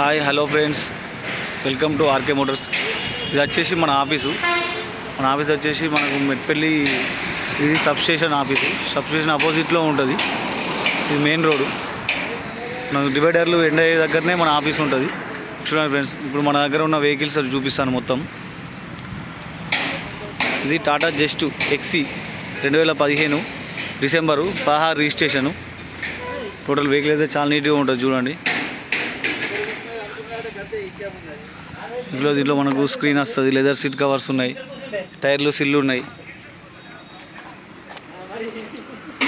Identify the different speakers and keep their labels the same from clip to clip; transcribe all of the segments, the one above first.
Speaker 1: Hi hello friends, welcome to RK Motors. ఇది వచ్చేసి మన ఆఫీస్ వచ్చేసి మనకు మెట్పల్లి. ఇది సబ్స్టేషన్ ఆఫీసు. సబ్స్టేషన్ అపోజిట్లో ఉంటుంది. ఇది మెయిన్ రోడ్డు. మనకు డివైడర్లు ఎండ్ అయ్యే దగ్గరనే మన ఆఫీస్ ఉంటుంది. చూడండి ఫ్రెండ్స్, ఇప్పుడు మన దగ్గర ఉన్న వెహికల్స్ అది చూపిస్తాను మొత్తం. ఇది Tata Zest XE 2015 December 16 registration. Total vehicle అయితే చాలా నీట్గా ఉంటుంది చూడండి. దీంట్లో మనకు స్క్రీన్ వస్తుంది, లెదర్ సీట్ కవర్స్ ఉన్నాయి, టైర్లు సిల్లు ఉన్నాయి,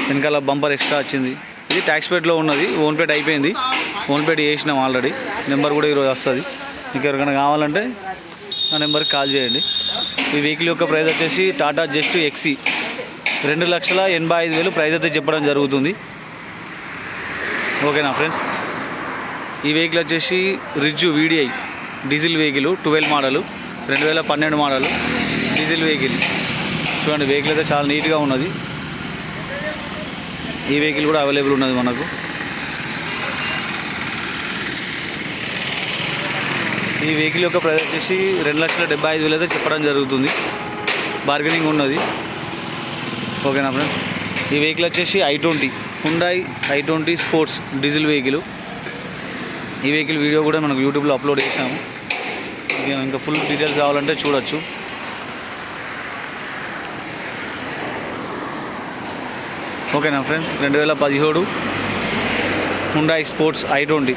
Speaker 1: వెనకాల బంపర్ ఎక్స్ట్రా వచ్చింది. ఇది ట్యాక్స్ పేడ్లో ఉన్నది, ఓన్ పేడ్ అయిపోయింది. ఓన్ పేడ్ చేసినాం ఆల్రెడీ. నెంబర్ కూడా ఈరోజు వస్తుంది. మీకు ఎవరికైనా కావాలంటే ఆ నెంబర్కి కాల్ చేయండి. ఈ వెహికల్ యొక్క ప్రైస్ వచ్చేసి టాటా జస్ట్ ఎక్సీ 2,85,000 ప్రైస్ అయితే చెప్పడం జరుగుతుంది. ఓకేనా ఫ్రెండ్స్. ఈ వెహికల్ వచ్చేసి Ritz VDI diesel vehicle 12 model, 2012 model diesel vehicle. చూడండి, వెహికల్ అయితే చాలా నీట్గా ఉన్నది. ఈ వెహికల్ కూడా అవైలబుల్ ఉన్నది మనకు. ఈ వెహికల్ యొక్క ప్రైస్ వచ్చేసి 2,75,000 అయితే చెప్పడం జరుగుతుంది. బార్గెనింగ్ ఉన్నది. ఓకేనా ఫ్రెండ్స్. ఈ వెహికల్ వచ్చేసి i20 Hyundai i20 sports diesel vehicle. ఈ వెహికల్ వీడియో కూడా మనకు యూట్యూబ్లో అప్లోడ్ చేసాము. ఇంకా ఫుల్ డీటెయిల్స్ కావాలంటే చూడొచ్చు. ఓకేనా ఫ్రెండ్స్. 2017 Hyundai sports i20.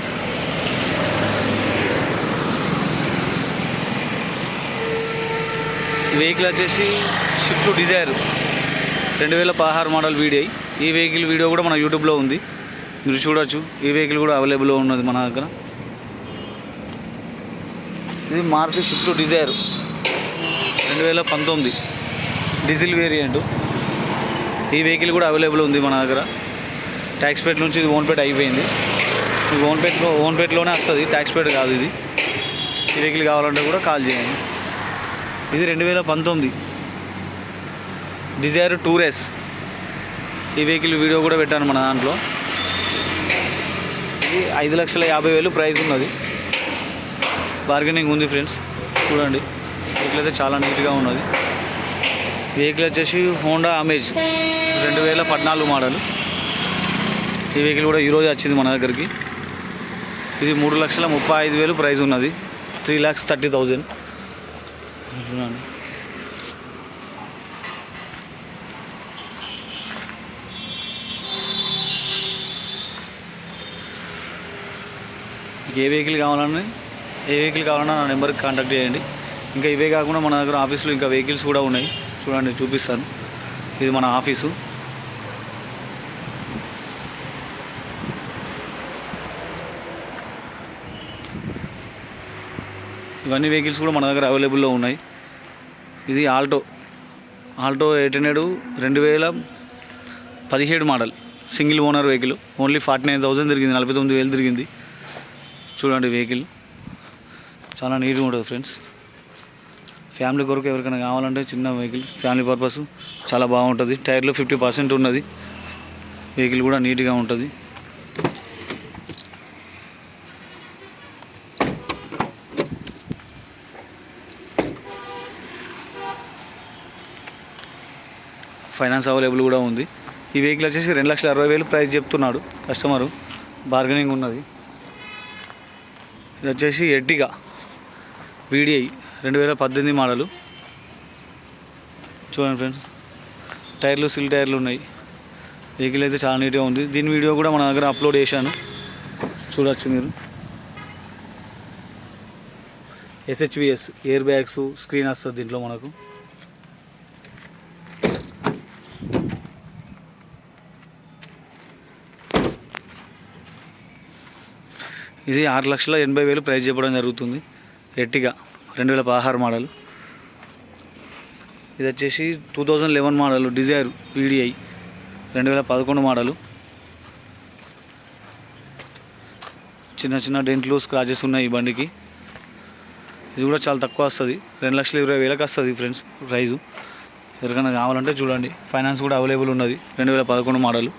Speaker 1: ఈ వెహికల్ వచ్చేసి స్విఫ్ట్ డిజైర్ 2016 మోడల్ వీడిఐ. ఈ వెహికల్ వీడియో కూడా మన యూట్యూబ్లో ఉంది, మీరు చూడొచ్చు. ఈ వెహికల్ కూడా అవైలబుల్లో ఉన్నది మన దగ్గర. ఇది Maruti Swift Dzire 2019 diesel variant. ఈ వెహికల్ కూడా అవైలబుల్ ఉంది మన దగ్గర. ట్యాక్స్ పేడ్ నుంచి ఇది ఓన్ పేడ్ అయిపోయింది. ఇది ఓన్ పేడ్లోనే వస్తుంది, ట్యాక్స్ పేడ్ కాదు ఇది. ఈ వెహికల్ కావాలంటే కూడా కాల్ చేయండి. ఇది 2019 డిజైర్ టూరెస్. ఈ వెహికల్ వీడియో కూడా పెట్టాను మన దాంట్లో. ఇది 5,50,000 ప్రైస్ ఉన్నది. బార్గెనింగ్ ఉంది ఫ్రెండ్స్. చూడండి, వెహికల్ అయితే చాలా నీట్గా ఉన్నది. వెహికల్ వచ్చేసి హోండా అమేజ్ 2014 మోడల్. ఈ వెహికల్ కూడా ఈరోజు వచ్చింది మన దగ్గరికి. ఇది 3,35,000 ప్రైస్ ఉన్నది. 3,30,000. చూడండి, ఏ వెహికల్ కావాలన్నా నా నెంబర్కి కాంటాక్ట్ చేయండి. ఇంకా ఇవే కాకుండా మన దగ్గర ఆఫీస్లో ఇంకా వెహికల్స్ కూడా ఉన్నాయి. చూడండి, చూపిస్తాను. ఇది మన ఆఫీసు. ఇవన్నీ వెహికల్స్ కూడా మన దగ్గర అవైలబుల్లో ఉన్నాయి. ఇది Alto 800 2017 model single owner vehicle. Only 49,000 తిరిగింది, 49,000 తిరిగింది. చూడండి, వెహికల్ చాలా నీట్గా ఉంటుంది ఫ్రెండ్స్. ఫ్యామిలీ కొరకు ఎవరికైనా కావాలంటే చిన్న వెహికల్, ఫ్యామిలీ పర్పస్ చాలా బాగుంటుంది. టైర్లో 50% ఉన్నది. వెహికల్ కూడా నీట్గా ఉంటుంది. ఫైనాన్స్ అవైలబుల్ కూడా ఉంది. ఈ వెహికల్ వచ్చేసి 2,60,000 ప్రైస్ చెప్తున్నాడు కస్టమరు. బార్గెనింగ్ ఉన్నది. ఇది వచ్చేసి ఎర్టిగా వీడిఐ 2018 మోడలు. చూడండి ఫ్రెండ్స్, టైర్లు సిల్ టైర్లు ఉన్నాయి. వెహికల్ అయితే చాలా నీట్గా ఉంది. దీని వీడియో కూడా మన దగ్గర అప్లోడ్ చేశాను, చూడవచ్చు మీరు. SHVS ఎయిర్ బ్యాగ్స్ స్క్రీన్ వస్తుంది దీంట్లో మనకు. ఇది 6,80,000 ప్రైస్ చెప్పడం జరుగుతుంది. Ertiga 2016 model. ఇది వచ్చేసి 2011 మోడల్ డిజైర్ వీడిఐ 2011 మోడలు. చిన్న డెంట్లు స్క్రాచెస్ ఉన్నాయి ఈ బండికి. ఇది కూడా చాలా తక్కువ వస్తుంది, 2,20,000 వస్తుంది ఫ్రెండ్స్ ప్రైజు. ఎవరికైనా కావాలంటే చూడండి. ఫైనాన్స్ కూడా అవైలబుల్ ఉన్నది. 2011 మోడలు.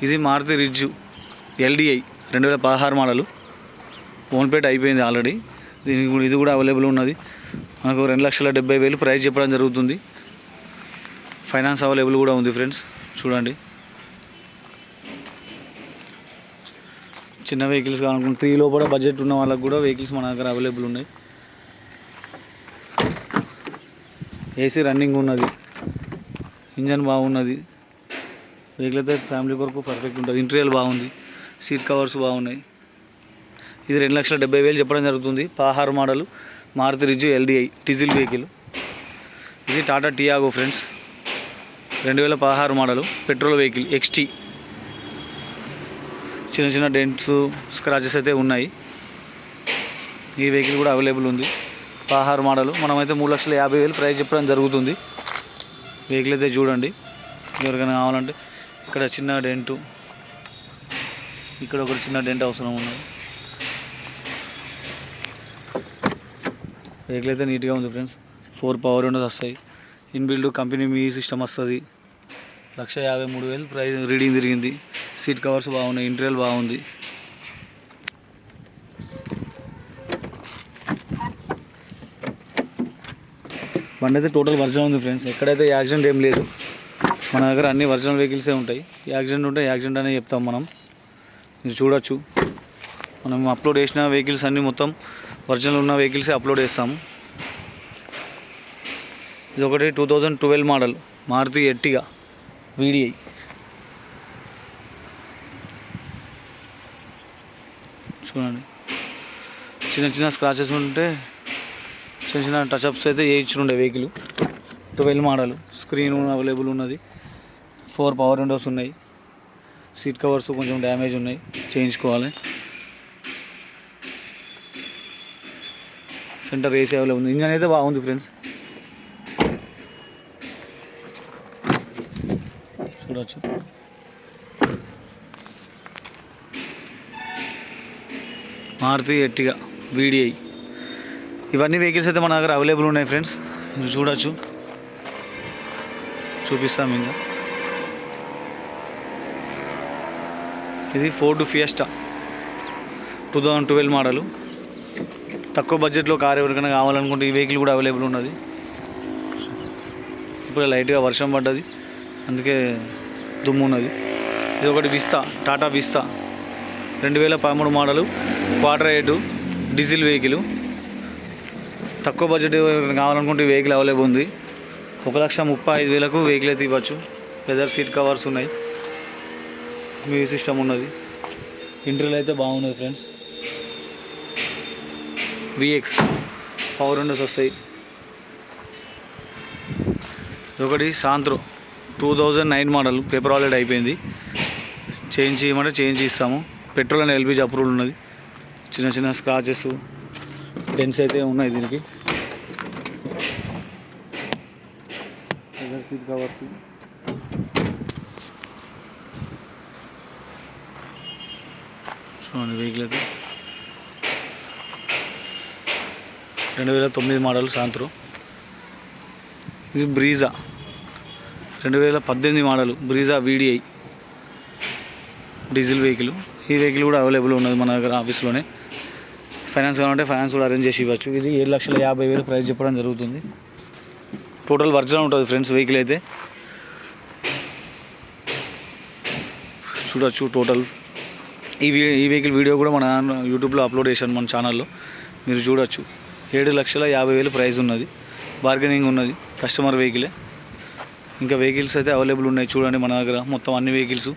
Speaker 1: ఇది Maruti Ritz LDI 2016 model. Own plate అయిపోయింది ఆల్రెడీ. ఇది కూడా అవైలబుల్ ఉన్నది. మనకు 2,70,000 ప్రైస్ చెప్పడం జరుగుతుంది. ఫైనాన్స్ అవైలబుల్ కూడా ఉంది ఫ్రెండ్స్. చూడండి, చిన్న వెహికల్స్ కావాలనుకుంటే 3 లోపల బడ్జెట్ ఉన్న వాళ్ళకి కూడా వెహికల్స్ మన దగ్గర అవైలబుల్ ఉన్నాయి. ఏసీ రన్నింగ్ ఉన్నది, ఇంజన్ బాగున్నది. వెహికల్ అయితే ఫ్యామిలీ కొరకు పర్ఫెక్ట్ ఉంటుంది. ఇంటీరియర్ బాగుంది, సీట్ కవర్స్ బాగున్నాయి. ఇది 2,70,000 చెప్పడం జరుగుతుంది. 16 model Maruti Ritz LDI diesel vehicle. ఇది Tata Tiago friends, 2016 model petrol vehicle XT. చిన్న చిన్న డెంట్స్ స్క్రాచెస్ అయితే ఉన్నాయి. ఈ వెహికల్ కూడా అవైలబుల్ ఉంది. 16 మోడలు. మనమైతే 3,50,000 ప్రైస్ చెప్పడం జరుగుతుంది. వెహికల్ అయితే చూడండి, ఎవరికైనా కావాలంటే. ఇక్కడ చిన్న డెంటు, ఇక్కడ ఒకటి చిన్న డెంట్ అవసరం ఉన్నది. వెహికల్ అయితే నీట్గా ఉంది ఫ్రెండ్స్. 4 పవర్ విండోస్ వస్తాయి. ఇన్బిల్డ్ కంపెనీ మీ సిస్టమ్ వస్తుంది. 1,53,000 ప్రైస్ రీడింగ్ తిరిగింది. సీట్ కవర్స్ బాగున్నాయి, ఇంటీరియర్ బాగుంది. బండి అయితే టోటల్ వర్జన్ ఉంది ఫ్రెండ్స్. ఎక్కడైతే యాక్సిడెంట్ ఏం లేదు. మన దగ్గర అన్ని ఒరిజినల్ వెహికల్సే ఉంటాయి. యాక్సిడెంట్ ఉంటే యాక్సిడెంట్ అనే చెప్తాం మనం. మీరు చూడొచ్చు, మనం అప్లోడ్ చేసిన వెహికల్స్ అన్నీ మొత్తం ఒరిజినల్ ఉన్న వెహికల్సే అప్లోడ్ చేస్తాము. ఇది ఒకటి 2012 మోడల్ మారుతి ఎర్టిగా VDI. చూడండి, చిన్న చిన్న స్క్రాచెస్ ఉంటే చిన్న చిన్న టచ్అప్స్ అయితే వేయించుండే వెహికల్. 12 మోడల్. స్క్రీన్ అవైలబుల్ ఉన్నది. 4 పవర్ విండోస్ ఉన్నాయి. సీట్ కవర్స్ కొంచెం డ్యామేజ్ ఉన్నాయి, చేయించుకోవాలి. సెంటర్ ఏసీ అవైలబుల్ ఉంది. ఇంజన్ అయితే బాగుంది ఫ్రెండ్స్, చూడవచ్చు. Maruti Ertiga VDI. ఇవన్నీ వెహికల్స్ అయితే మన దగ్గర అవైలబుల్ ఉన్నాయి ఫ్రెండ్స్. మీరు చూడవచ్చు, చూపిస్తాం ఇంకా. ఇది ఫోర్డ్ ఫియస్టా 2012 మోడలు. తక్కువ బడ్జెట్లో కారు ఎవరికైనా కావాలనుకుంటే ఈ వెహికల్ కూడా అవైలబుల్ ఉన్నది. ఇప్పుడు లైట్గా వర్షం పడ్డది, అందుకే దుమ్ము ఉన్నది. ఇది ఒకటి Vista, Tata Vista 2013 model quarter 8 diesel vehicle. తక్కువ బడ్జెట్ కావాలనుకుంటే ఈ వెహికల్ అవైలబుల్ ఉంది. 1,35,000 వెహికల్ అయితే ఇవ్వచ్చు. లెదర్ సీట్ కవర్స్ ఉన్నాయి, మ్యూజిక్ సిస్టమ్ ఉన్నది. ఇంటీరియర్ అయితే బాగున్నది ఫ్రెండ్స్. VX పవర్ విండోస్ వస్తాయి. ఒకటి సాంత్రో 2009 మోడల్ పేపర్ ఆల్రెడీ అయిపోయింది. చేంజ్ చేయమంటే చేంజ్ ఇస్తాము. పెట్రోల్ అండ్ LPG అప్రూవల్ ఉన్నది. చిన్న చిన్న స్క్రాచెస్ డెన్స్ అయితే ఉన్నాయి దీనికి. సీట్ కవర్స్, చూడండి. వెహికల్ అయితే 2009 మోడల్ సాంత్రో. ఇది Brezza 2018 model Brezza VDI diesel vehicle. ఈ వెహికల్ కూడా అవైలబుల్ ఉన్నది మన దగ్గర ఆఫీస్లోనే. ఫైనాన్స్ కావాలంటే ఫైనాన్స్ కూడా అరేంజ్ చేసి ఇవ్వచ్చు. ఇది 7,50,000 ప్రైస్ చెప్పడం జరుగుతుంది. టోటల్ వర్జన్ ఉంటుంది ఫ్రెండ్స్ వెహికల్ అయితే. చూడొచ్చు టోటల్. ఈ వెహికల్ వీడియో కూడా మన యూట్యూబ్లో అప్లోడ్ చేశాను మన ఛానల్లో, మీరు చూడొచ్చు. 7,50,000 ప్రైస్ ఉన్నది. బార్గెనింగ్ ఉన్నది. కస్టమర్ వెహికలే. ఇంకా వెహికల్స్ అయితే అవైలబుల్ ఉన్నాయి. చూడండి మన దగ్గర మొత్తం అన్ని వెహికల్స్.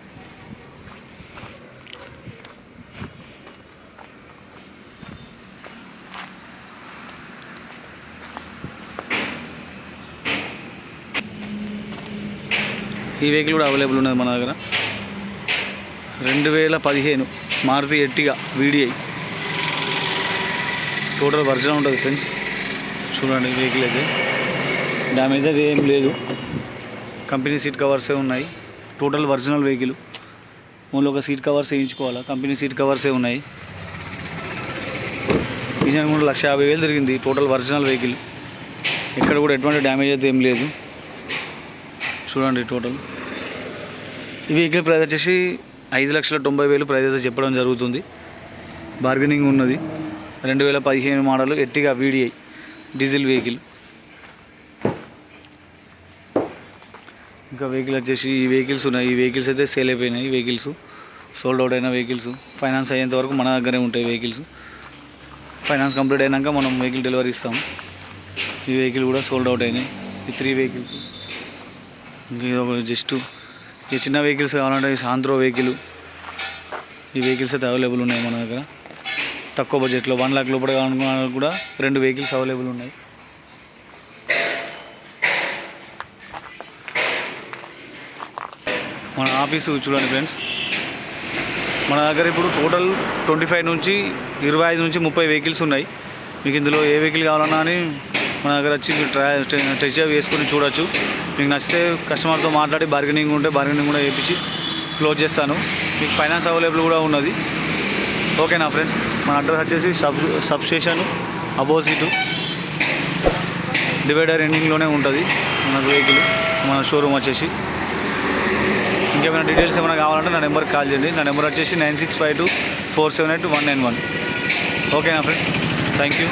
Speaker 1: ఈ వెహికల్ కూడా అవైలబుల్ ఉన్నది మన దగ్గర. 2015 Maruti Ertiga VDI total version ఉంటుంది ఫ్రెండ్స్. చూడండి వెహికల్ అయితే డ్యామేజ్ అయితే ఏం లేదు. కంపెనీ సీట్ కవర్సే ఉన్నాయి. Total original vehicle. ఓన్లీ ఒక సీట్ కవర్స్ వేయించుకోవాలా, కంపెనీ సీట్ కవర్సే ఉన్నాయి. ఇంజన్ కూడా 1,50,000 తిరిగింది. Total original vehicle. ఎక్కడ కూడా ఎటువంటి డ్యామేజ్ అయితే ఏం లేదు. చూడండి టోటల్. ఈ వెహికల్ ప్రైస్ వచ్చేసి 5,90,000 ప్రైస్ అయితే చెప్పడం జరుగుతుంది. బార్గెనింగ్ ఉన్నది. 2015 model Ertiga VDI diesel vehicle. ఇంకా వెహికల్ వచ్చేసి ఈ వెహికల్స్ ఉన్నాయి. ఈ వెహికల్స్ అయితే సేల్ అయిపోయినాయి. ఈ వెహికల్స్ సోల్డ్ అవుట్ అయిన వెహికల్స్. ఫైనాన్స్ అయ్యేంత వరకు మన దగ్గరే ఉంటాయి వెహికల్స్. ఫైనాన్స్ కంప్లీట్ అయినాక మనం వెహికల్ డెలివరీ ఇస్తాము. ఈ వెహికల్ కూడా సోల్డ్ అవుట్ అయినాయి. ఈ 3 వెహికల్స్. ఇంకా జస్ట్ ఈ చిన్న వెహికల్స్ కావాలంటే ఈ సాంత్రో వెహికల్, ఈ వెహికల్స్ అయితే అవైలబుల్ ఉన్నాయి మన దగ్గర. తక్కువ బడ్జెట్లో 1 lakh లోపల కావాలనుకున్న కూడా 2 వెహికల్స్ అవైలబుల్ ఉన్నాయి. మన ఆఫీసు చూడండి ఫ్రెండ్స్. మన దగ్గర ఇప్పుడు టోటల్ 25 నుంచి 25 నుంచి 30 వెహికల్స్ ఉన్నాయి. మీకు ఇందులో ఏ వెహికల్ కావాలన్నా అని మన దగ్గర వచ్చి మీరు టెస్ట్ డ్రైవ్ వేసుకొని చూడొచ్చు. మీకు నచ్చితే కస్టమర్తో మాట్లాడి బార్గెనింగ్ ఉంటే బార్గెనింగ్ కూడా వేయించి క్లోజ్ చేస్తాను. మీకు ఫైనాన్స్ అవైలబుల్ కూడా ఉన్నది. ఓకేనా ఫ్రెండ్స్. మన అడ్రస్ వచ్చేసి సబ్ స్టేషన్ అపోజిట్ డివైడర్ ఎండింగ్లోనే ఉంటుంది మన వెహికల్. మన షోరూమ్ వచ్చేసి. ఇంకేమైనా డీటెయిల్స్ ఏమైనా కావాలంటే నా నెంబర్కి కాల్ చేయండి. నా నెంబర్ వచ్చేసి 9652478191. ఓకేనా ఫ్రెండ్స్. Thank you.